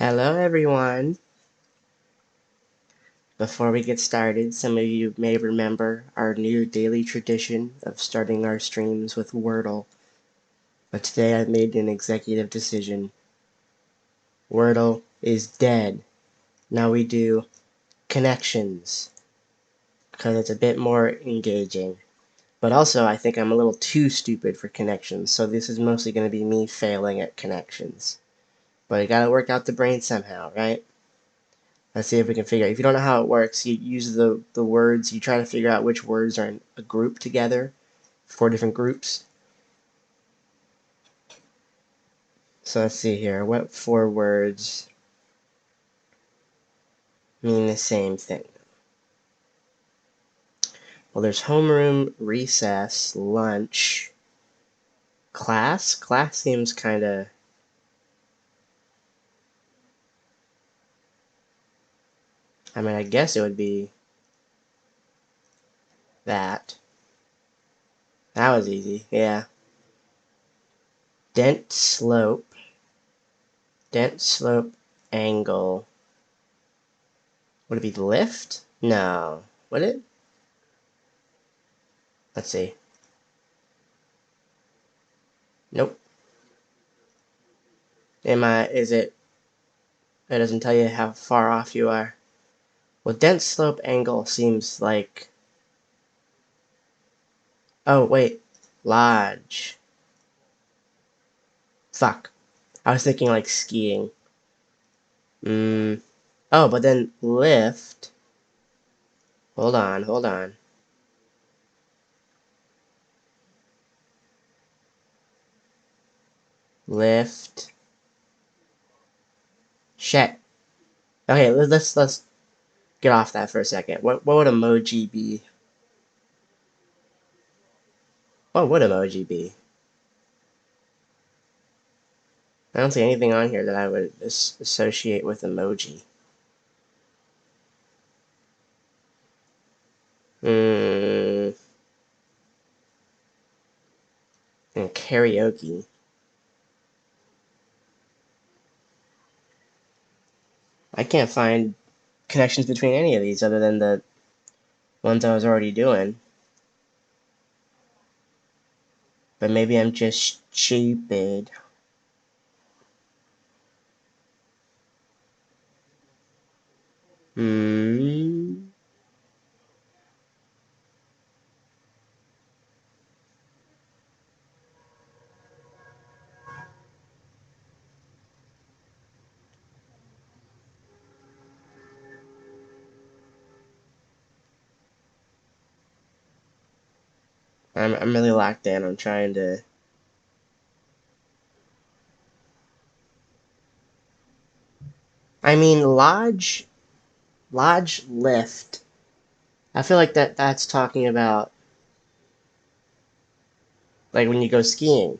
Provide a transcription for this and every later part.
Hello, everyone. Before we get started, some of you may remember our new daily tradition of starting our streams with Wordle. But today I've made an executive decision. Wordle is dead. Now we do connections, because it's a bit more engaging. But also, I think I'm a little too stupid for connections, so this is mostly going to be me failing at connections. But I gotta work out the brain somehow, right? Let's see if we can figure out. If you don't know how it works, you use the words, you try to figure out which words are in a group together, 4 different groups. So let's see here. What 4 words mean the same thing? Well, there's homeroom, recess, lunch, class. Class seems kind of... I mean, I guess it would be that. That was easy, yeah. Dent slope, angle. Would it be lift? No. Would it? Let's see. Nope. Is it? It doesn't tell you how far off you are. Well, dense slope angle seems like... Oh, wait. Lodge. Fuck. I was thinking like skiing. Oh, but then lift. Hold on. Lift. Shit. Okay, let's get off that for a second. What would emoji be? What would emoji be? I don't see anything on here that I would associate with emoji. And karaoke. I can't find connections between any of these other than the ones I was already doing. But maybe I'm just stupid. I'm really locked in. I'm trying to... I mean, lodge lift. I feel like that's talking about like when you go skiing.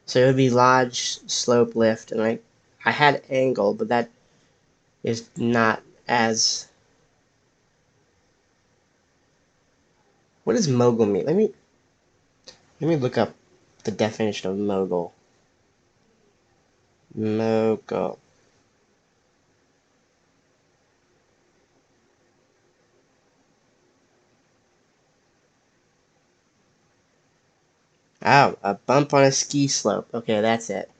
So it would be lodge, slope, lift, and I had angle, but that is not as... What does mogul mean? Let me look up the definition of mogul. Mogul. Oh, a bump on a ski slope. Okay, that's it.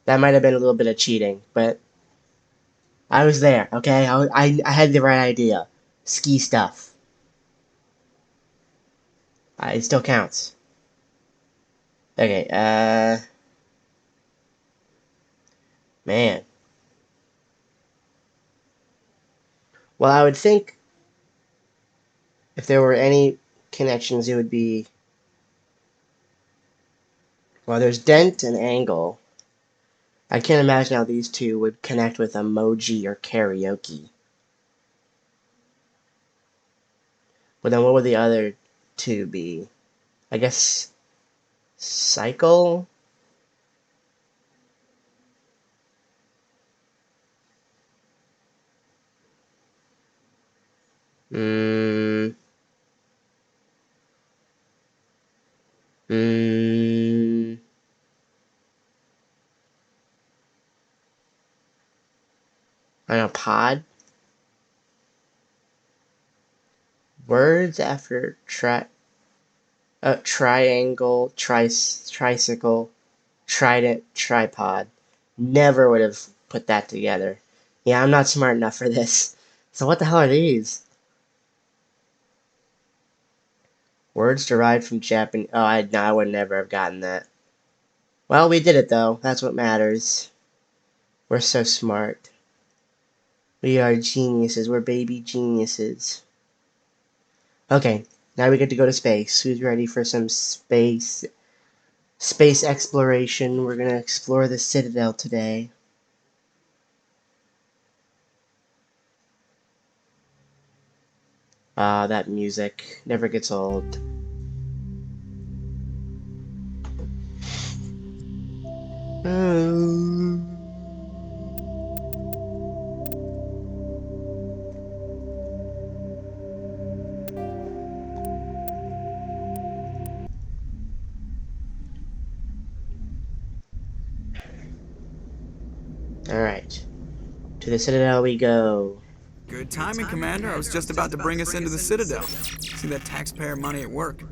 That might have been a little bit of cheating, but I was there, okay? I had the right idea. Ski stuff. It still counts. Okay, man. Well, I would think if there were any connections, it would be... Well, there's dent and angle. I can't imagine how these two would connect with emoji or karaoke. But then what would the other two be? I guess cycle? Mm, mm, on a pod? Words after triangle, tricycle, trident, tripod. Never would have put that together. Yeah, I'm not smart enough for this. So what the hell are these? Words derived from Japanese. Oh, I would never have gotten that. Well, we did it though. That's what matters. We're so smart. We are geniuses. We're baby geniuses. Okay, now we get to go to space. Who's ready for some space exploration? We're gonna explore the Citadel today. Ah, that music never gets old. Alright. To the Citadel we go. Good timing, Commander. I was just about to bring us into the Citadel. See that taxpayer money at work.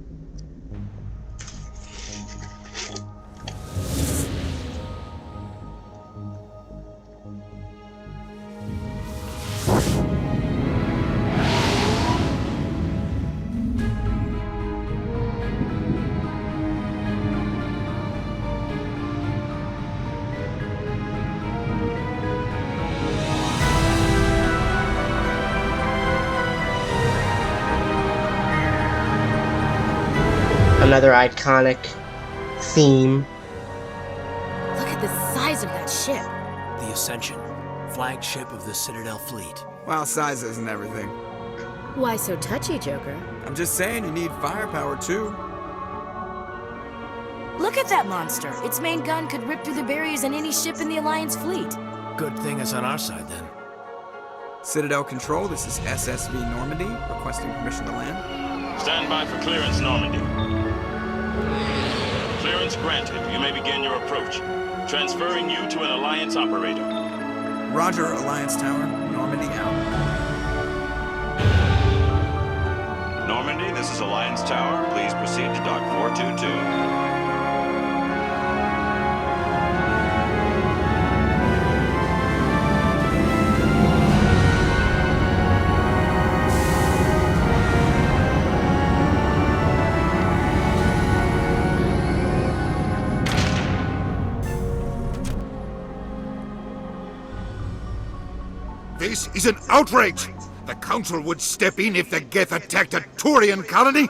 Another iconic theme. Look at the size of that ship. The Ascension, flagship of the Citadel fleet. Well, size isn't everything. Why so touchy, Joker? I'm just saying you need firepower, too. Look at that monster. Its main gun could rip through the barriers in any ship in the Alliance fleet. Good thing it's on our side, then. Citadel Control, this is SSV Normandy, requesting permission to land. Stand by for clearance, Normandy. Clearance granted. You may begin your approach. Transferring you to an Alliance operator. Roger, Alliance Tower. Normandy out. Normandy, this is Alliance Tower. Please proceed to Dock 422. This is an outrage! The Council would step in if the Geth attacked a Turian colony?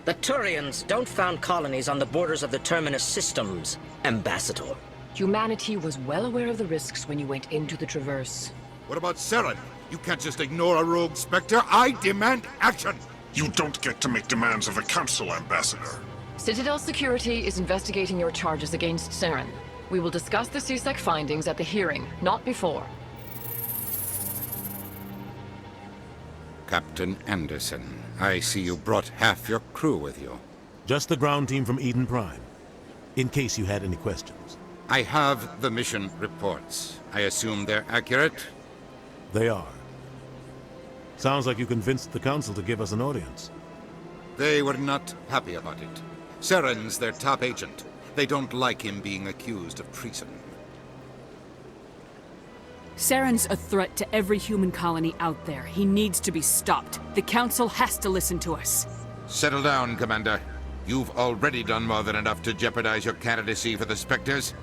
The Turians don't found colonies on the borders of the Terminus systems, Ambassador. Humanity was well aware of the risks when you went into the Traverse. What about Saren? You can't just ignore a rogue Spectre. I demand action! You don't get to make demands of the Council, Ambassador. Citadel Security is investigating your charges against Saren. We will discuss the CSEC findings at the hearing, not before. Captain Anderson, I see you brought half your crew with you. Just the ground team from Eden Prime, in case you had any questions. I have the mission reports. I assume they're accurate? They are. Sounds like you convinced the Council to give us an audience. They were not happy about it. Saren's their top agent. They don't like him being accused of treason. Saren's a threat to every human colony out there. He needs to be stopped. The Council has to listen to us. Settle down, Commander. You've already done more than enough to jeopardize your candidacy for the Spectres.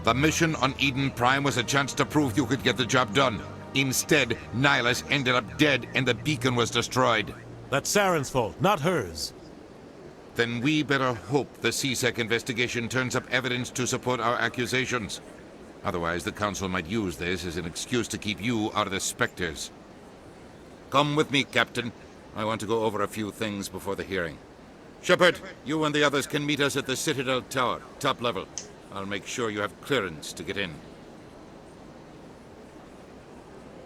The mission on Eden Prime was a chance to prove you could get the job done. Instead, Nihilus ended up dead and the beacon was destroyed. That's Saren's fault, not hers. Then we better hope the CSEC investigation turns up evidence to support our accusations. Otherwise, the Council might use this as an excuse to keep you out of the Spectres. Come with me, Captain. I want to go over a few things before the hearing. Shepard, you and the others can meet us at the Citadel Tower, top level. I'll make sure you have clearance to get in.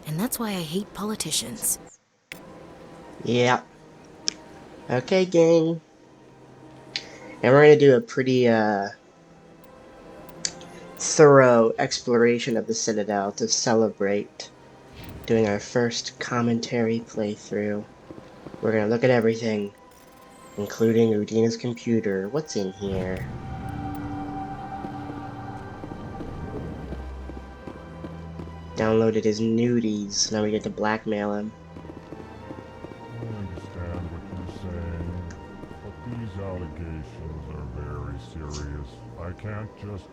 And that's why I hate politicians. Yeah. Okay, gang. And we're gonna do a pretty, thorough exploration of the Citadel to celebrate doing our first commentary playthrough. We're gonna look at everything, including Udina's computer. What's in here? Downloaded his nudies. Now we get to blackmail him. I understand what you're saying, but these allegations are very serious. I can't just...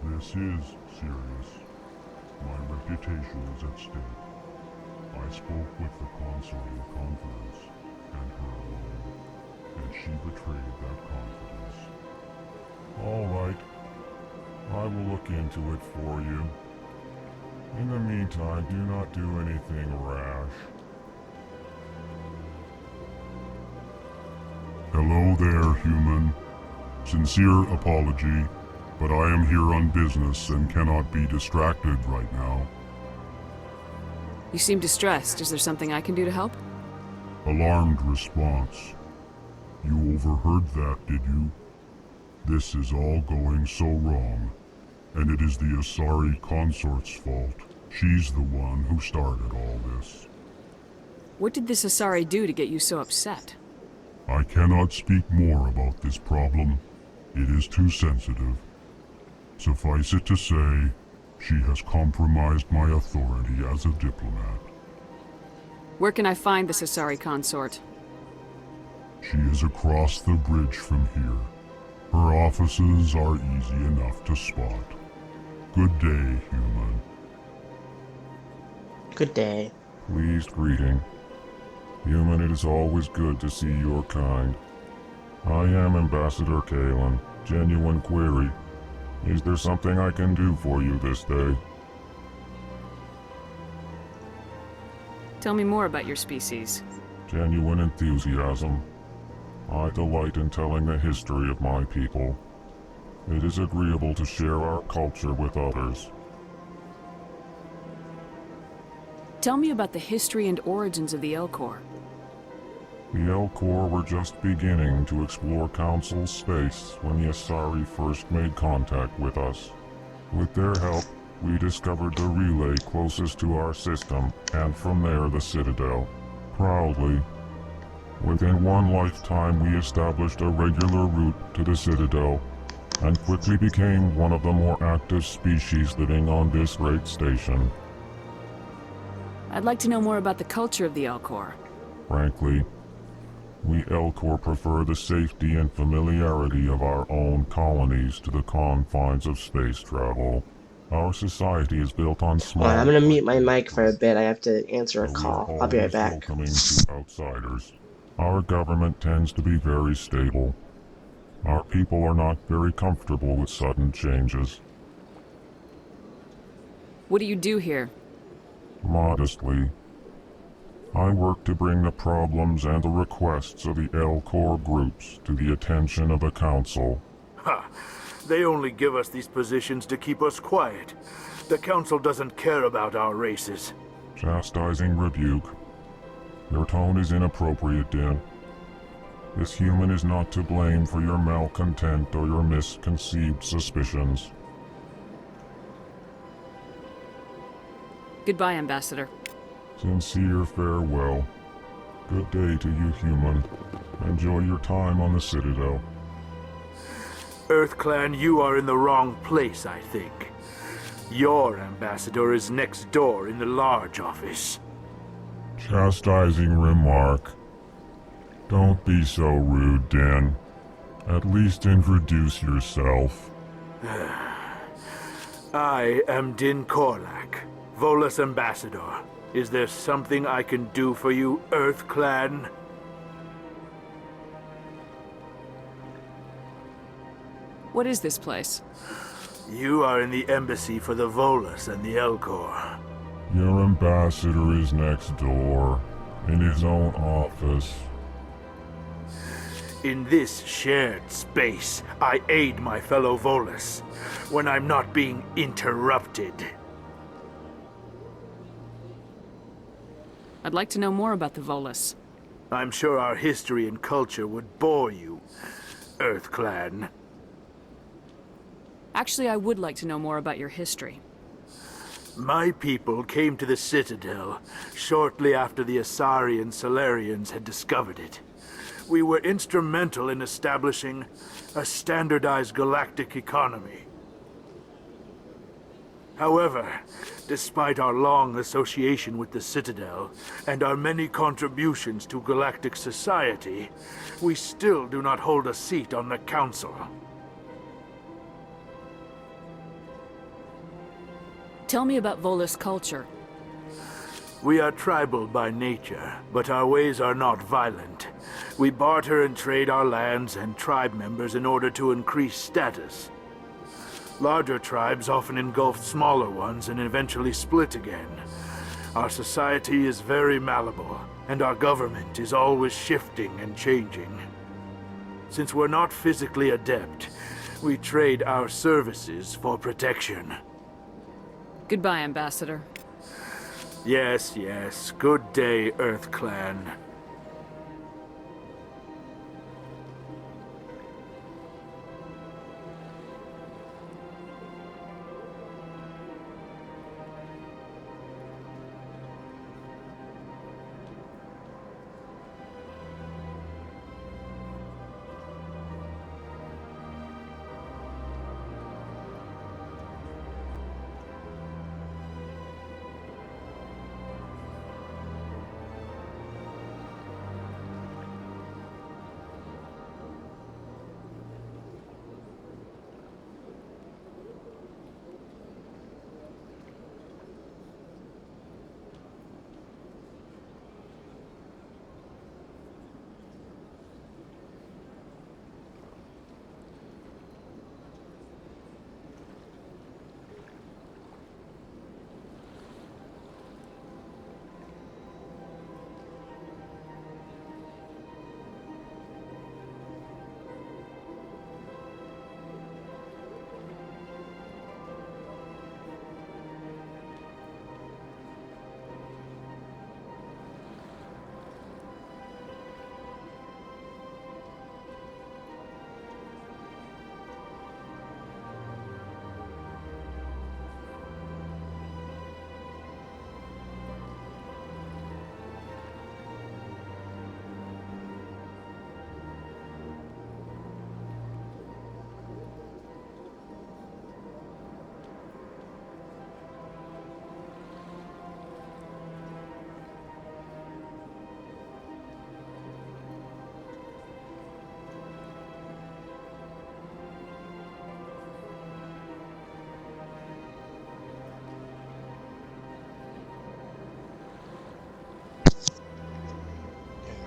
This is serious. My reputation is at stake. I spoke with the console in confidence, and her alone, and she betrayed that confidence. All right. I will look into it for you. In the meantime, do not do anything rash. Hello there, human. Sincere apology, but I am here on business and cannot be distracted right now. You seem distressed. Is there something I can do to help? Alarmed response. You overheard that, did you? This is all going so wrong, and it is the Asari consort's fault. She's the one who started all this. What did this Asari do to get you so upset? I cannot speak more about this problem. It is too sensitive. Suffice it to say, she has compromised my authority as a diplomat. Where can I find this Asari consort? She is across the bridge from here. Her offices are easy enough to spot. Good day, human. Good day. Pleased greeting. Human, it is always good to see your kind. I am Ambassador Kalen. Genuine query. Is there something I can do for you this day? Tell me more about your species. Genuine enthusiasm. I delight in telling the history of my people. It is agreeable to share our culture with others. Tell me about the history and origins of the Elcor. The Elcor were just beginning to explore Council space when the Asari first made contact with us. With their help, we discovered the relay closest to our system, and from there the Citadel. Proudly. Within one lifetime we established a regular route to the Citadel, and quickly became one of the more active species living on this great station. I'd like to know more about the culture of the Elcor. Frankly, we Elcor prefer the safety and familiarity of our own colonies to the confines of space travel. Our society is built on small... I'm gonna mute my mic for a bit. I have to answer a call. I'll be right back. Welcoming to outsiders. Our government tends to be very stable. Our people are not very comfortable with sudden changes. What do you do here? Modestly, I work to bring the problems and the requests of the Elcor groups to the attention of the Council. Ha! They only give us these positions to keep us quiet. The Council doesn't care about our races. Chastising rebuke. Your tone is inappropriate, Din. This human is not to blame for your malcontent or your misconceived suspicions. Goodbye, Ambassador. Sincere farewell. Good day to you, human. Enjoy your time on the Citadel. EarthClan, you are in the wrong place, I think. Your ambassador is next door in the large office. Chastising remark. Don't be so rude, Dan. At least introduce yourself. I am Din Korlak, Volus Ambassador. Is there something I can do for you, EarthClan? What is this place? You are in the embassy for the Volus and the Elcor. Your ambassador is next door, in his own office. In this shared space, I aid my fellow Volus when I'm not being interrupted. I'd like to know more about the Volus. I'm sure our history and culture would bore you, EarthClan. Actually, I would like to know more about your history. My people came to the Citadel shortly after the Asari and Salarians had discovered it. We were instrumental in establishing a standardized galactic economy. However, despite our long association with the Citadel and our many contributions to galactic society, we still do not hold a seat on the Council. Tell me about Volus culture. We are tribal by nature, but our ways are not violent. We barter and trade our lands and tribe members in order to increase status. Larger tribes often engulf smaller ones and eventually split again. Our society is very malleable, and our government is always shifting and changing. Since we're not physically adept, we trade our services for protection. Goodbye, Ambassador. Yes, yes. Good day, EarthClan.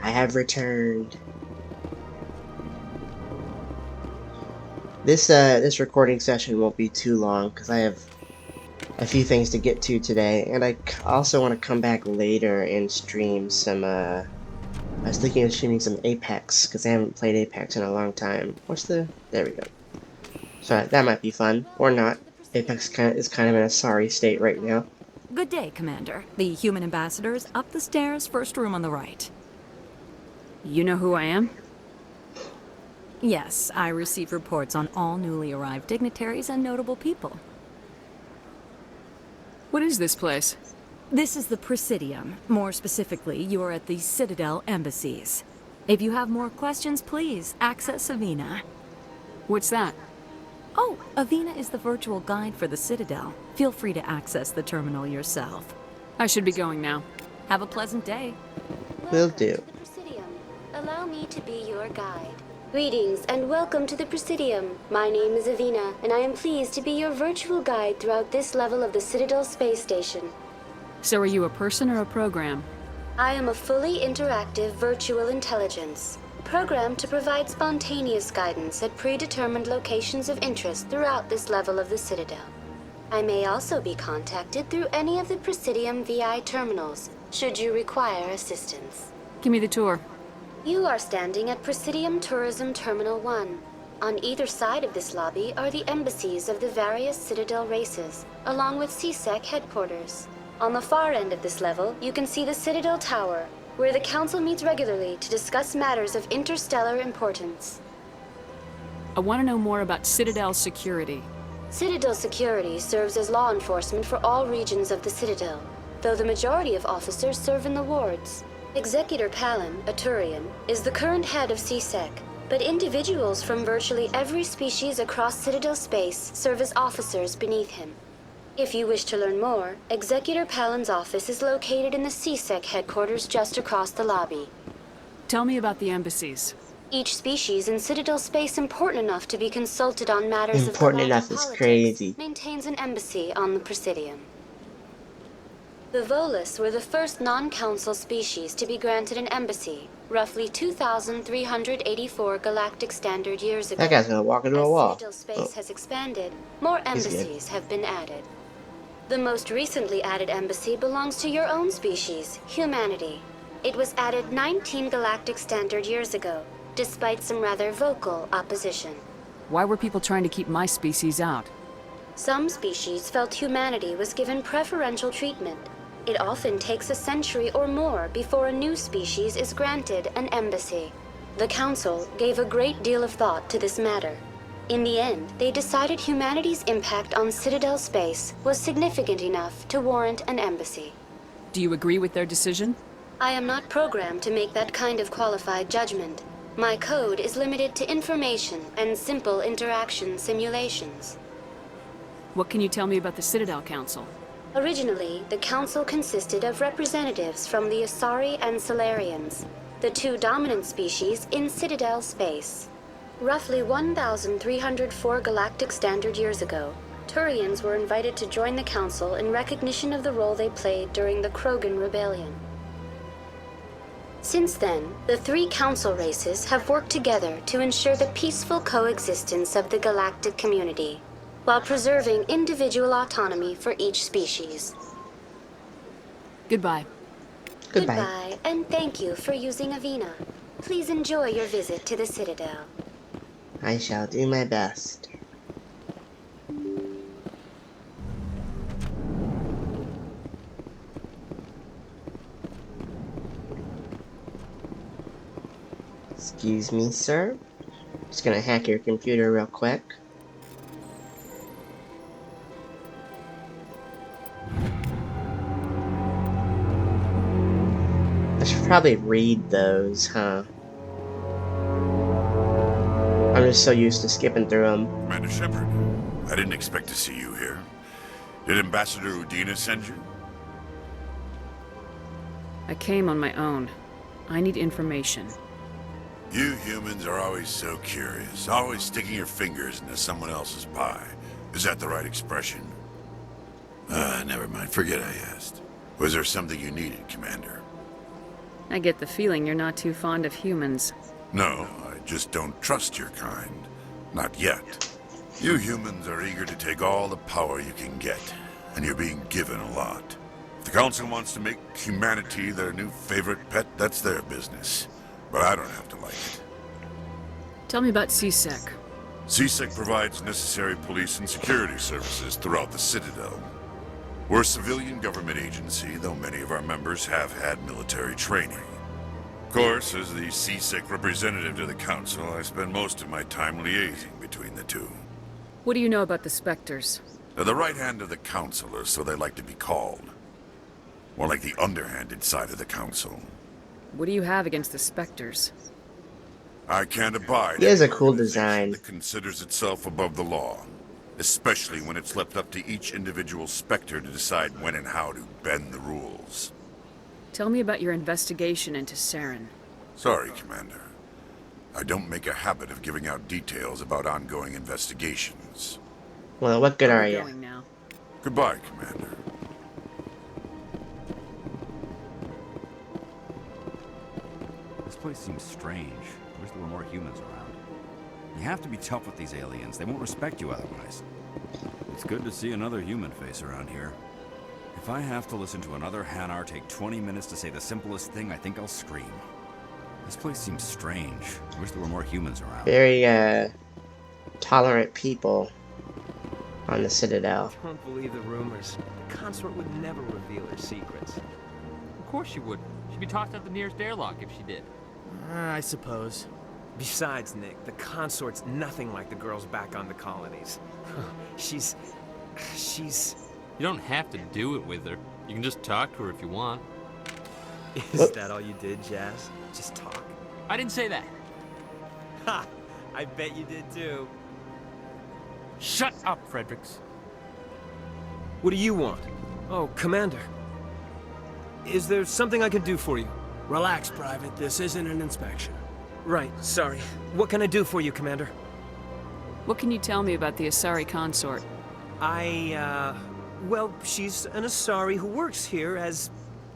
I have returned. This recording session won't be too long because I have a few things to get to today, and I also want to come back later and stream some. I was thinking of streaming some Apex because I haven't played Apex in a long time. There we go. So that might be fun or not. Apex is kind of in a sorry state right now. Good day, Commander. The human ambassador is up the stairs, first room on the right. You know who I am? Yes, I receive reports on all newly arrived dignitaries and notable people. What is this place? This is the Presidium. More specifically, you are at the Citadel embassies. If you have more questions, please access Avina. What's that? Oh, Avina is the virtual guide for the Citadel. Feel free to access the terminal yourself. I should be going now. Have a pleasant day. Will do. Presidium. Allow me to be your guide. Greetings and welcome to the Presidium. My name is Avina, and I am pleased to be your virtual guide throughout this level of the Citadel space station. So are you a person or a program? I am a fully interactive virtual intelligence, programmed to provide spontaneous guidance at predetermined locations of interest throughout this level of the Citadel. I may also be contacted through any of the Presidium VI terminals, should you require assistance. Give me the tour. You are standing at Presidium Tourism Terminal 1. On either side of this lobby are the embassies of the various Citadel races, along with CSEC headquarters. On the far end of this level, you can see the Citadel Tower, where the Council meets regularly to discuss matters of interstellar importance. I want to know more about Citadel security. Citadel security serves as law enforcement for all regions of the Citadel, though the majority of officers serve in the wards. Executor Palin, a Turian, is the current head of CSEC, but individuals from virtually every species across Citadel space serve as officers beneath him. If you wish to learn more, Executor Palin's office is located in the CSEC headquarters just across the lobby. Tell me about the embassies. Each species in Citadel space important enough to be consulted on matters important of enough galactic is politics crazy. maintains an embassy on the Presidium. The Volus were the first non-council species to be granted an embassy, roughly 2,384 galactic standard years ago. That guy's gonna walk into a wall. As Citadel space has expanded, more embassies have been added. The most recently added embassy belongs to your own species, humanity. It was added 19 galactic standard years ago, despite some rather vocal opposition. Why were people trying to keep my species out? Some species felt humanity was given preferential treatment. It often takes a century or more before a new species is granted an embassy. The Council gave a great deal of thought to this matter. In the end, they decided humanity's impact on Citadel space was significant enough to warrant an embassy. Do you agree with their decision? I am not programmed to make that kind of qualified judgment. My code is limited to information and simple interaction simulations. What can you tell me about the Citadel Council? Originally, the Council consisted of representatives from the Asari and Solarians, the two dominant species in Citadel space. Roughly 1,304 galactic standard years ago, Turians were invited to join the Council in recognition of the role they played during the Krogan Rebellion. Since then, the three Council races have worked together to ensure the peaceful coexistence of the galactic community, while preserving individual autonomy for each species. Goodbye. Goodbye, and thank you for using Avina. Please enjoy your visit to the Citadel. I shall do my best. Excuse me, sir. Just gonna hack your computer real quick. I should probably read those, huh? I'm just so used to skipping through them. Commander Shepard, I didn't expect to see you here. Did Ambassador Udina send you? I came on my own. I need information. You humans are always so curious, always sticking your fingers into someone else's pie. Is that the right expression? Never mind, forget I asked. Was there something you needed, Commander? I get the feeling you're not too fond of humans. No, I just don't trust your kind. Not yet. You humans are eager to take all the power you can get, and you're being given a lot. If the Council wants to make humanity their new favorite pet, that's their business. But I don't have to like it. Tell me about CSEC. CSEC provides necessary police and security services throughout the Citadel. We're a civilian government agency, though many of our members have had military training. Of course, as the CSEC representative to the Council, I spend most of my time liaising between the two. What do you know about the Spectres? They're the right hand of the Council, or so they like to be called. More like the underhanded side of the Council. What do you have against the Spectres? I can't abide He has a any cool organization design. that considers itself above the law, especially when it's left up to each individual Spectre to decide when and how to bend the rules. Tell me about your investigation into Saren. Sorry, Commander. I don't make a habit of giving out details about ongoing investigations. Well, what good are you? Going now. Goodbye, Commander. This place seems strange. I wish there were more humans around. You have to be tough with these aliens. They won't respect you otherwise. It's good to see another human face around here. If I have to listen to another Hanar take 20 minutes to say the simplest thing, I think I'll scream. This place seems strange. I wish there were more humans around. Very, tolerant people. on the Citadel. Don't believe the rumors. The consort would never reveal her secrets. Of course she would. She'd be tossed out the nearest airlock if she did. I suppose. Besides, Nick, the consort's nothing like the girls back on the colonies. She's... You don't have to do it with her. You can just talk to her if you want. Is that all you did, Jazz? Just talk? I didn't say that. Ha! I bet you did too. Shut up, Fredericks. What do you want? Oh, Commander. Is there something I can do for you? Relax, Private. This isn't an inspection. Right, sorry. What can I do for you, Commander? What can you tell me about the Asari consort? Well, she's an Asari who works here as...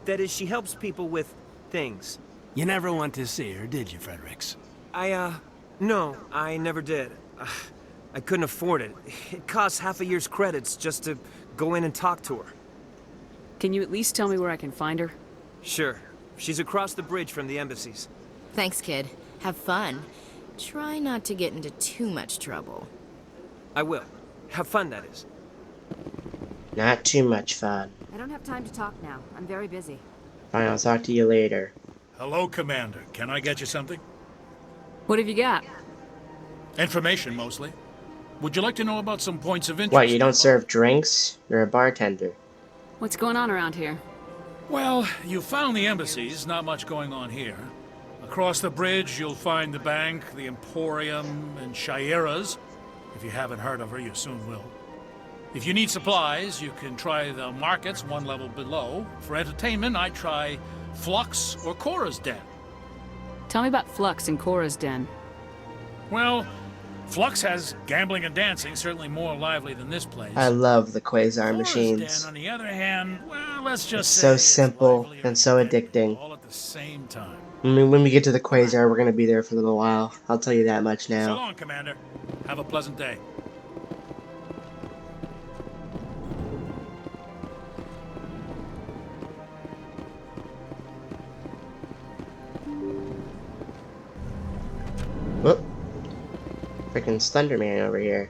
That is, she helps people with things. You never went to see her, did you, Fredericks? No, I never did. I couldn't afford it. It costs half a year's credits just to go in and talk to her. Can you at least tell me where I can find her? Sure. She's across the bridge from the embassies. Thanks, kid. Have fun. Try not to get into too much trouble. I will. Have fun, that is. Not too much fun. I don't have time to talk now. I'm very busy. Fine, I'll talk to you later. Hello, Commander. Can I get you something? What have you got? Information, mostly. Would you like to know about some points of interest? What, you don't serve drinks? You're a bartender. What's going on around here? Well, you found the embassies. Not much going on here. Across the bridge, you'll find the bank, the Emporium, and Shaira's. If you haven't heard of her, you soon will. If you need supplies, you can try the markets one level below. For entertainment, I'd try Flux or Cora's Den. Tell me about Flux and Cora's Den. Well, Flux has gambling and dancing, certainly more lively than this place. I love the Quasar Cora's machines. Den, on the other hand, well, let's just It's say so simple and so addicting. all at the same time. I mean, when we get to the Quasar, we're gonna be there for a little while. I'll tell you that much now. So long, Commander. Have a pleasant day. Whoop. Freaking Slenderman over here.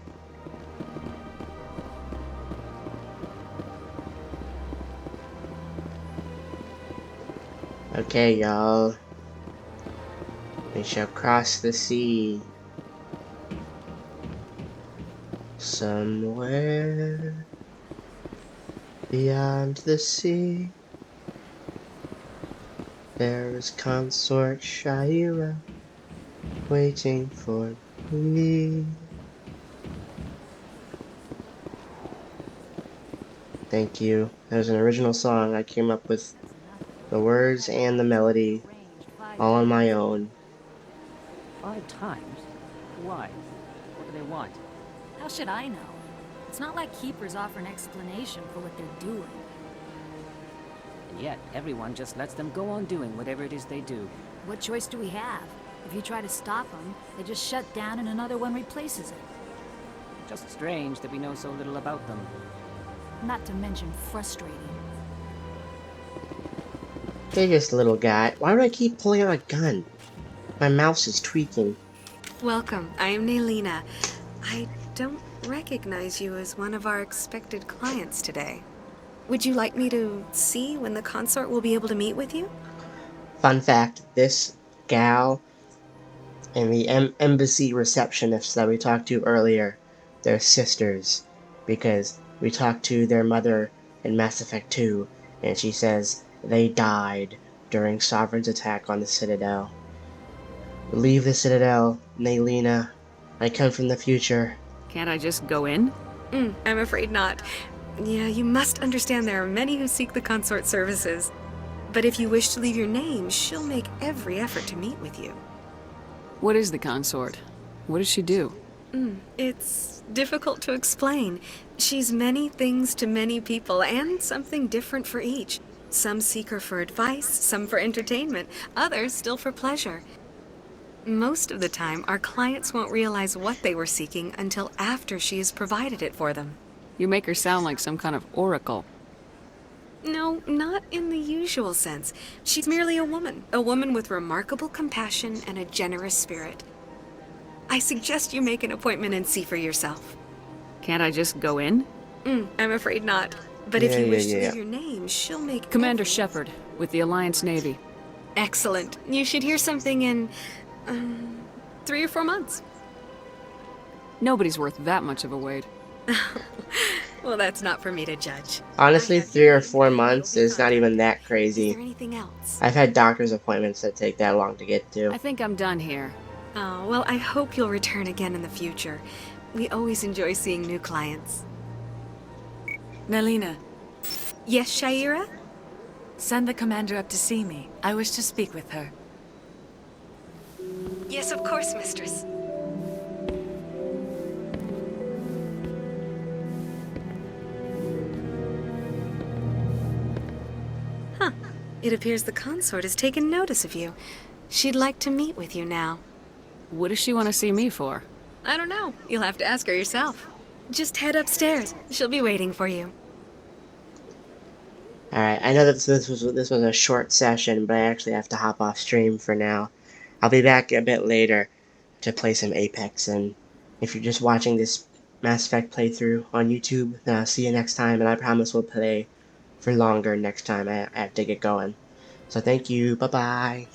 Okay, y'all. We shall cross the sea. Somewhere beyond the sea, there is Consort Shaira waiting for me. Thank you. That was an original song. I came up with the words and the melody all on my own. 5 times? Why? What do they want? How should I know? It's not like Keepers offer an explanation for what they're doing. And yet, everyone just lets them go on doing whatever it is they do. What choice do we have? If you try to stop them, they just shut down and another one replaces it. Just strange that we know so little about them. Not to mention frustrating. Hey, just little guy. Why do I keep pulling out a gun? My mouse is tweaking. Welcome. I am Naylina. I don't recognize you as one of our expected clients today. Would you like me to see when the consort will be able to meet with you? Fun fact, this gal and the embassy receptionist that we talked to earlier, they're sisters. Because we talked to their mother in Mass Effect 2, and she says they died during Sovereign's attack on the Citadel. Leave the Citadel, Naylina. I come from the future. Can't I just go in? I'm afraid not. Yeah, you must understand there are many who seek the consort services. But if you wish to leave your name, she'll make every effort to meet with you. What is the consort? What does she do? It's difficult to explain. She's many things to many people, and something different for each. Some seek her for advice, some for entertainment, others still for pleasure. Most of the time, our clients won't realize what they were seeking until after she has provided it for them. You make her sound like some kind of oracle. No, not in the usual sense. She's merely a woman with remarkable compassion and a generous spirit. I suggest you make an appointment and see for yourself. Can't I just go in? I'm afraid not. But if you Yeah, wish yeah, to yeah. leave your name, she'll make... Commander Shepard, with the Alliance Navy. Excellent. You should hear something in... 3 or 4 months. Nobody's worth that much of a wait. Well, that's not for me to judge. Honestly, 3 or 4 months is not even that Is there crazy. anything else? I've had doctor's appointments that take that long to get to. I think I'm done here. Oh, well, I hope you'll return again in the future. We always enjoy seeing new clients. Nalina, Yes, Shaira? send the commander up to see me. I wish to speak with her. Yes, of course, mistress. Huh. It appears the consort has taken notice of you. She'd like to meet with you now. What does she want to see me for? I don't know. You'll have to ask her yourself. Just head upstairs. She'll be waiting for you. Alright, I know that this was a short session, but I actually have to hop off stream for now. I'll be back a bit later to play some Apex, and if you're just watching this Mass Effect playthrough on YouTube, then I'll see you next time, and I promise we'll play for longer next time I have to get going. So thank you, bye-bye.